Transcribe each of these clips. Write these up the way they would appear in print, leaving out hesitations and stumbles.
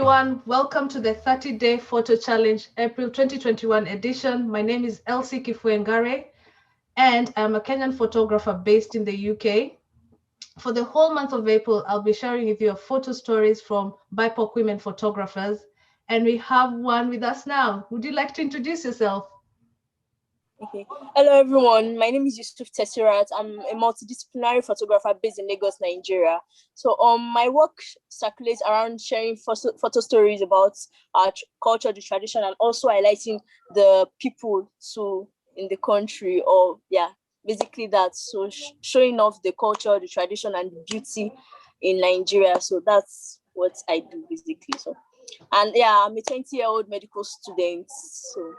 everyone. Welcome to the 30-day photo challenge, April 2021 edition. My name is Elsie Kibue, and I'm a Kenyan photographer based in the UK. For the whole month of April, I'll be sharing with you photo stories from BIPOC Women Photographers. And we have one with us now. Would you like to introduce yourself? Okay. Hello, everyone. My name is Yusuf Taesirat. I'm a multidisciplinary photographer based in Lagos, Nigeria. So, my work circulates around sharing photo stories about our culture, the tradition, and also highlighting the people in the country. Or basically that. So, showing off the culture, the tradition, and the beauty in Nigeria. So that's what I do basically. So, and I'm a 20-year-old medical student. So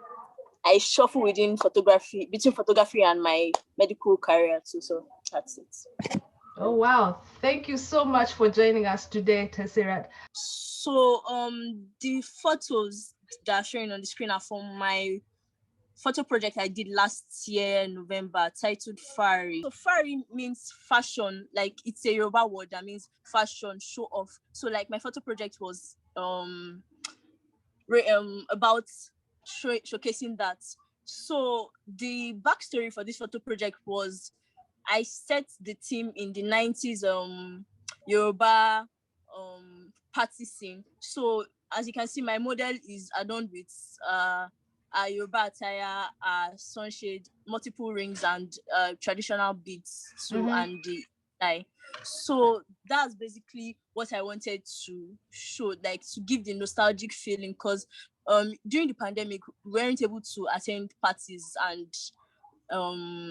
I shuffle between photography and my medical career too. So that's it. Oh, wow. Thank you so much for joining us today, Taesirat. So the photos that are showing on the screen are from my photo project I did last year in November titled Fari. So Fari means fashion, like it's a Yoruba word that means fashion, show off. So like my photo project was about showcasing that. So the backstory for this photo project was I set the theme in the 90s Yoruba party scene. So as you can see, my model is adorned with a Yoruba attire, sunshade, multiple rings, and traditional beads too, and the tie. So that's basically what I wanted to show, like to give the nostalgic feeling, because during the pandemic we weren't able to attend parties and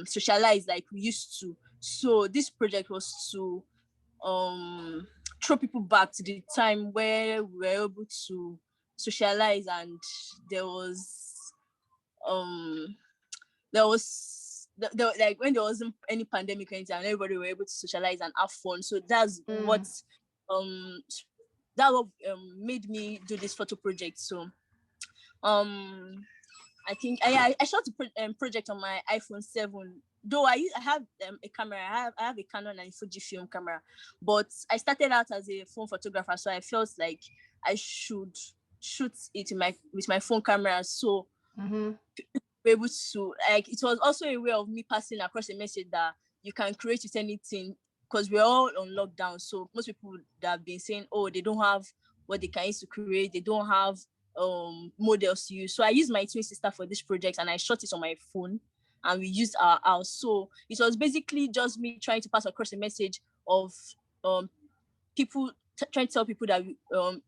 socialize like we used to. So this project was to throw people back to the time where we were able to socialize, and there was like when there wasn't any pandemic or anything, and everybody were able to socialize and have fun. So that's what made me do this photo project. So I think I shot a project on my iPhone 7. Though I have a camera, I have a Canon and a Fujifilm camera, but I started out as a phone photographer, so I felt like I should shoot it with my phone camera. So be able to, like, it was also a way of me passing across a message that you can create with anything, because we're all on lockdown. So most people that have been saying, oh, they don't have what they can use to create, they don't have models to use. So I used my twin sister for this project and I shot it on my phone and we used our house. So it was basically just me trying to pass across a message of people trying to tell people that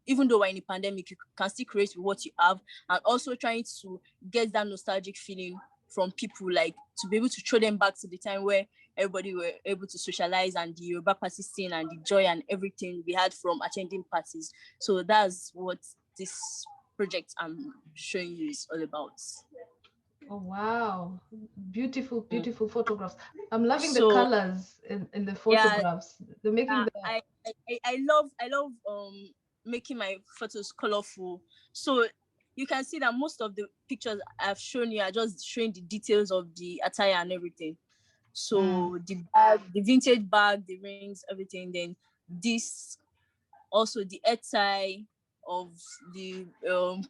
even though we're in a pandemic, you can still create with what you have, and also trying to get that nostalgic feeling from people, like to be able to throw them back to the time where everybody were able to socialize, and the Yoruba party scene and the joy and everything we had from attending parties. So that's what this project I'm showing you is all about. Oh, wow. Beautiful, beautiful photographs. I'm loving the colors in the photographs. They're making I love making my photos colorful. So you can see that most of the pictures I've shown you are just showing the details of the attire and everything. So the bag, the vintage bag, the rings, everything. Then this, also the head tie of the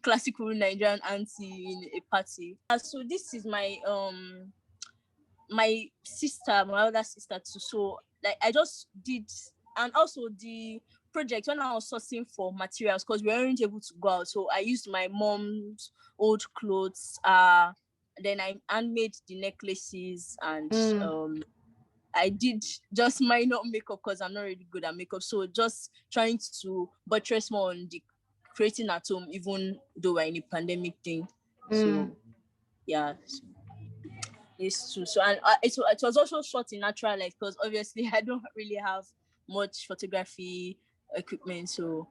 classical Nigerian auntie in a party. So this is my my older sister too. So like I just did, and also the project when I was sourcing for materials, because we weren't able to go out, so I used my mom's old clothes. Then I handmade the necklaces, and I did just minor makeup because I'm not really good at makeup. So just trying to buttress more on the creating at home, even though we're in a pandemic thing. So yeah. It's true. So and it was also shot in natural light, because obviously I don't really have much photography equipment, so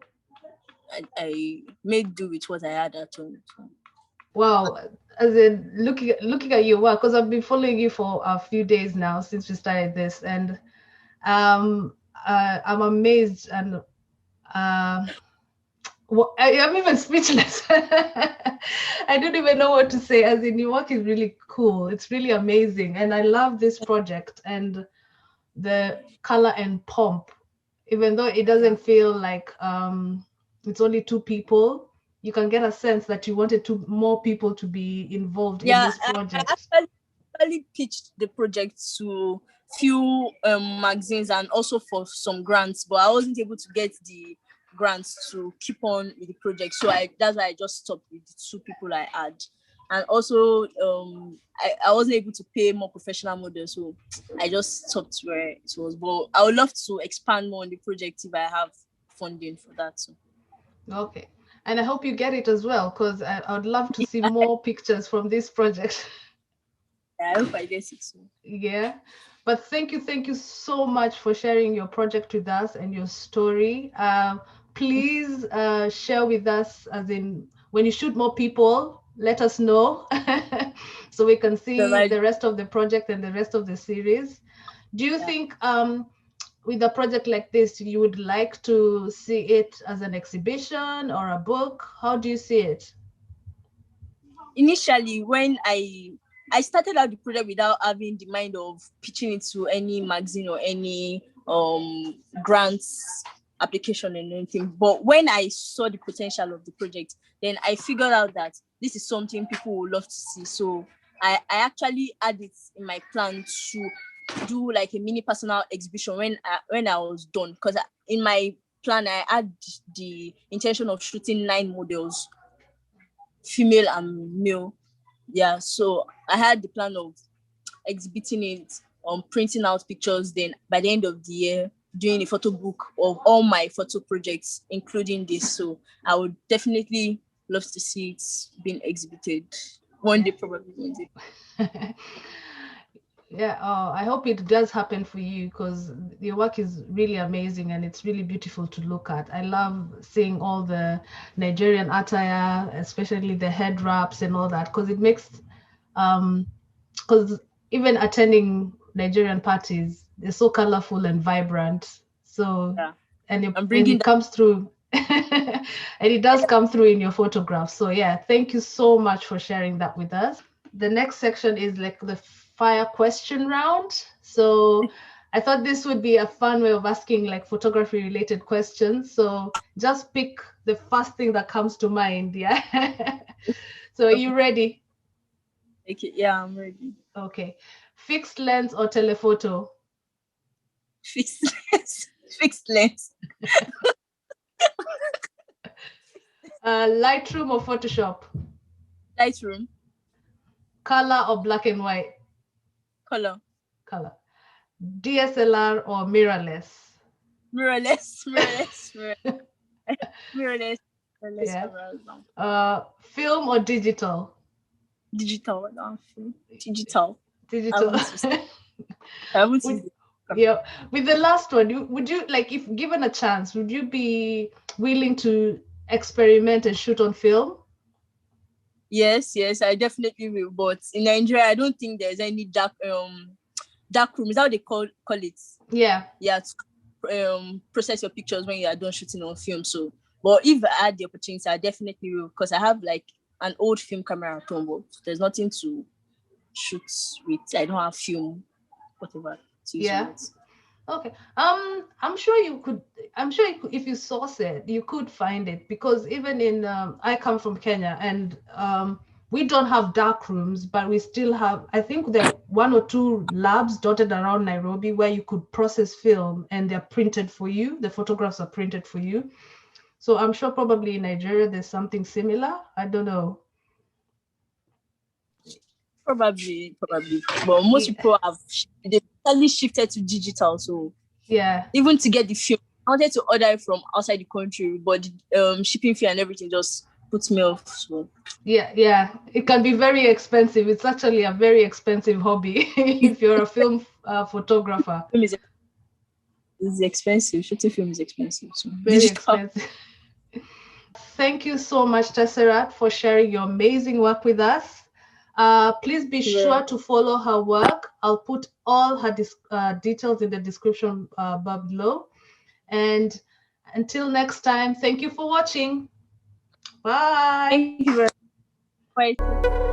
I made do with what I had at home. Wow, as in looking at your work, because I've been following you for a few days now since we started this, and I'm amazed, and I'm even speechless. I don't even know what to say. As in, your work is really cool. It's really amazing, and I love this project and the color and pomp, even though it doesn't feel like it's only 2 people, you can get a sense that you wanted more people to be involved in Yeah, this project. I actually pitched the project to few magazines and also for some grants, but I wasn't able to get the grants to keep on with the project. So that's why I just stopped with the 2 people I had. And also I wasn't able to pay more professional models, so I just stopped where it was. But I would love to expand more on the project if I have funding for that. So. Okay. And I hope you get it as well, because I would love to see more pictures from this project. I hope I get it soon. Yeah. But thank you so much for sharing your project with us and your story. Please share with us, as in when you shoot more people, let us know so we can see the rest of the project and the rest of the series. Do you think with a project like this, you would like to see it as an exhibition or a book? How do you see it? Initially, when I started out the project without having the mind of pitching it to any magazine or any grants application and anything. But when I saw the potential of the project, then I figured out that this is something people would love to see. So I actually had it in my plan to do like a mini personal exhibition when I was done, because in my plan I had the intention of shooting 9 models, female and male. Yeah, so I had the plan of exhibiting it, printing out pictures, then by the end of the year doing a photo book of all my photo projects, including this. So I would definitely love to see it being exhibited one day, probably one day. Yeah, I hope it does happen for you, because your work is really amazing and it's really beautiful to look at. I love seeing all the Nigerian attire, especially the head wraps and all that, because it makes, because even attending Nigerian parties, they're so colorful and vibrant. So, Yeah. and it comes through, and it does come through in your photographs. So yeah, thank you so much for sharing that with us. The next section is like the fire question round. So I thought this would be a fun way of asking like photography related questions. So just pick the first thing that comes to mind. Yeah. So are you ready? Okay. Yeah, I'm ready. Okay. Fixed lens or telephoto? Fixed lens. Fixed lens. Lightroom or Photoshop? Lightroom. Color or black and white? Color. Color. DSLR or mirrorless? Mirrorless. Mirrorless. Mirrorless. Yeah. Film or digital? Digital. Digital. Digital. I haven't seen yeah. With the last one, would you like, if given a chance, would you be willing to experiment and shoot on film? Yes, I definitely will. But in Nigeria, I don't think there's any dark room. Is that what they call it? Yeah. Yeah, to process your pictures when you are done shooting on film. So, but if I had the opportunity, I definitely will, because I have like an old film camera at home, but there's nothing to shoot with. I don't have film, whatever. Yeah. Okay. I'm sure you could. I'm sure if you source it, you could find it, because even in I come from Kenya, and we don't have dark rooms, but we still have. I think there are 1 or 2 labs dotted around Nairobi where you could process film, and they're printed for you. The photographs are printed for you. So I'm sure probably in Nigeria there's something similar. I don't know. Probably. But most people they've totally shifted to digital. So yeah, even to get the film, I wanted to order it from outside the country, but shipping fee and everything just puts me off. So yeah, it can be very expensive. It's actually a very expensive hobby if you're a film photographer. Film is expensive. Shooting film is expensive. So very expensive. Thank you so much, Taesirat, for sharing your amazing work with us. Please be sure to follow her work. I'll put all her details in the description bar below. And until next time, thank you for watching. Bye. Thank you very much. Bye.